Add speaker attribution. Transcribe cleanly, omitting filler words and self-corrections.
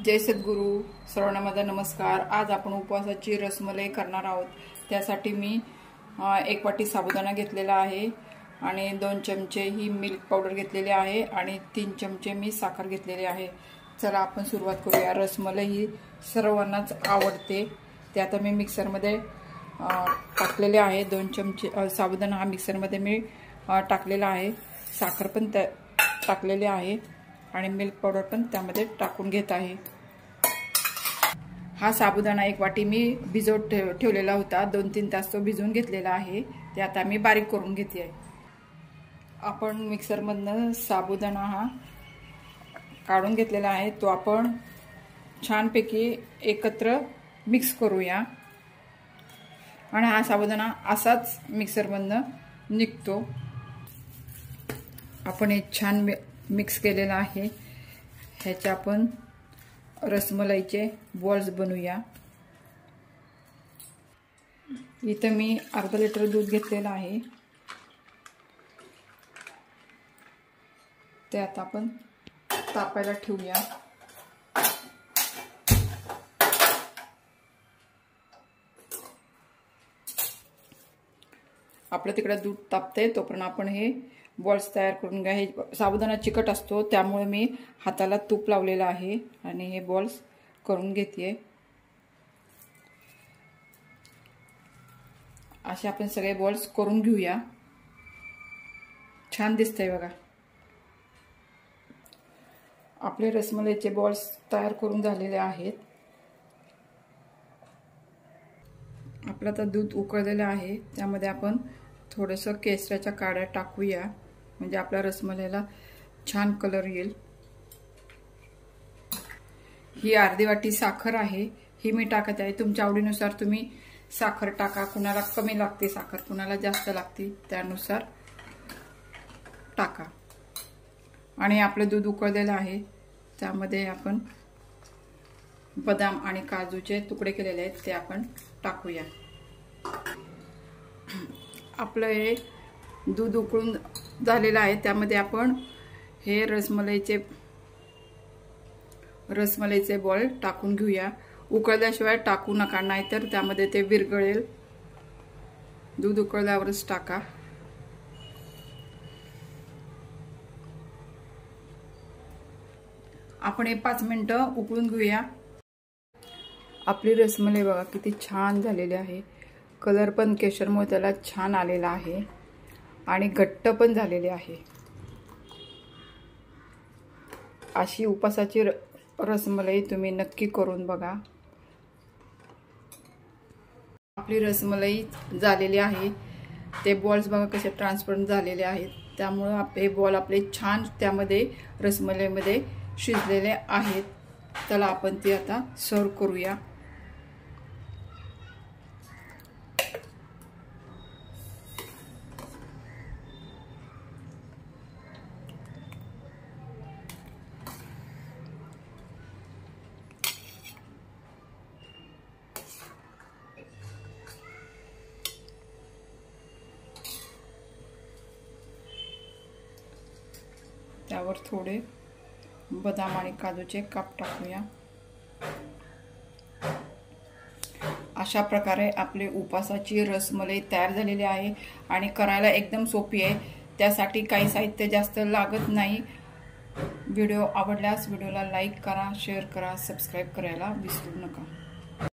Speaker 1: जय सद्गुरू. सर्वांना माझा नमस्कार. आज आपण उपवासाची रसमलाई करणार आहोत. त्यासाठी मी 1 वाटी साबुदाणा घेतलेला आहे आणि 2 चमचे ही मिल्क पावडर घेतलेली आहे आणि 3 चमचे मी साखर घेतलेली आहे. चला आपण सुरुवात करूया. रसमलाई ही सर्वांनाच आवडते. ते आता मी मिक्सरमध्ये टाकलेले आहे. 2 चमचे साबुदाणा हा मिक्सरमध्ये मी टाकलेला आहे. साखर पण टाकलेली आहे आणि मिल्क पावडर पण त्यामध्ये टाकून घेत आहे. हा साबुदाणा 1 वाटी मी भिजवत ठेवलेला होता. 2-3 तास तो भिजवून घेतलेला आहे. ते आता मी बारीक करून घेते आहे. आपण मिक्सरमधनं साबुदाणा हा काढून घेतलेला आहे. तो आपण छानपैकी एकत्र मिक्स करूया आणि हा साबुदाणा असाच मिक्सरमधनं निघतो. आपण हे छान मिक्स केलेला आहे. ह्याचे आपण रसमलाईचे बॉल्स बनवूया. इथं मी अर्धा लिटर दूध घेतलेलं आहे. ते आता आपण तापायला ठेवूया. आपलं तिकडे दूध तापते तोपर्यंत आपण हे बॉल्स तयार करून घ्या. हे साबुदाणा चिकट असतो त्यामुळे मी हाताला तूप लावलेलं आहे आणि हे बॉल्स करून घेते. असे आपण सगळे बॉल्स करून घेऊया. छान दिसतंय बघा. आपले रसमलाईचे बॉल्स तयार करून झालेले आहेत. आपलं आता दूध उकळलेलं आहे. त्यामध्ये आपण थोडंसं केसराच्या काड्या टाकूया म्हणजे आपल्या रसमलाईला छान कलर येईल. ही अर्धी वाटी साखर आहे. ही मी टाकत आहे. तुमच्या आवडीनुसार तुम्ही साखर टाका. कुणाला कमी लागते साखर, कुणाला जास्त लागते, त्यानुसार टाका. आणि आपलं दूध उकळलेलं आहे. त्यामध्ये आपण बदाम आणि काजूचे तुकडे केलेले आहेत ते आपण टाकूया. आपलं हे दूध उकळून झालेलं आहे. त्यामध्ये आपण हे रसमलाईचे बॉल टाकून घेऊया. उकळल्याशिवाय टाकू नका, नाहीतर त्यामध्ये ते विरघळेल. दूध उकळल्यावरच टाका. आपण हे 5 मिनिटं उकळून घेऊया. आपली रसमलाई बघा किती छान झालेली आहे. कलर पण केशरमुळे त्याला छान आलेला आहे आणि घट्ट पण झालेले आहे. अशी उपासाची रसमलाई तुम्ही नक्की करून बघा. आपली रसमलाई झालेली आहे. ते बॉल्स बघा कसे ट्रान्सपरंट झालेले आहेत. त्यामुळे आपले बॉल आपले छान त्यामध्ये रसमलाईमध्ये शिजलेले आहेत. त्याला आपण ती आता सर्व करूया. त्यावर थोडे बदाम आणि काजूचे काप टाकूया. अशा प्रकारे आपले उपासाची रसमलाई तयार झालेली आहे आणि करायला एकदम सोपी आहे. त्यासाठी काही साहित्य जास्त लागत नाही. व्हिडिओ आवडल्यास व्हिडिओला लाईक करा, शेअर करा, सबस्क्राईब करायला विसरू नका.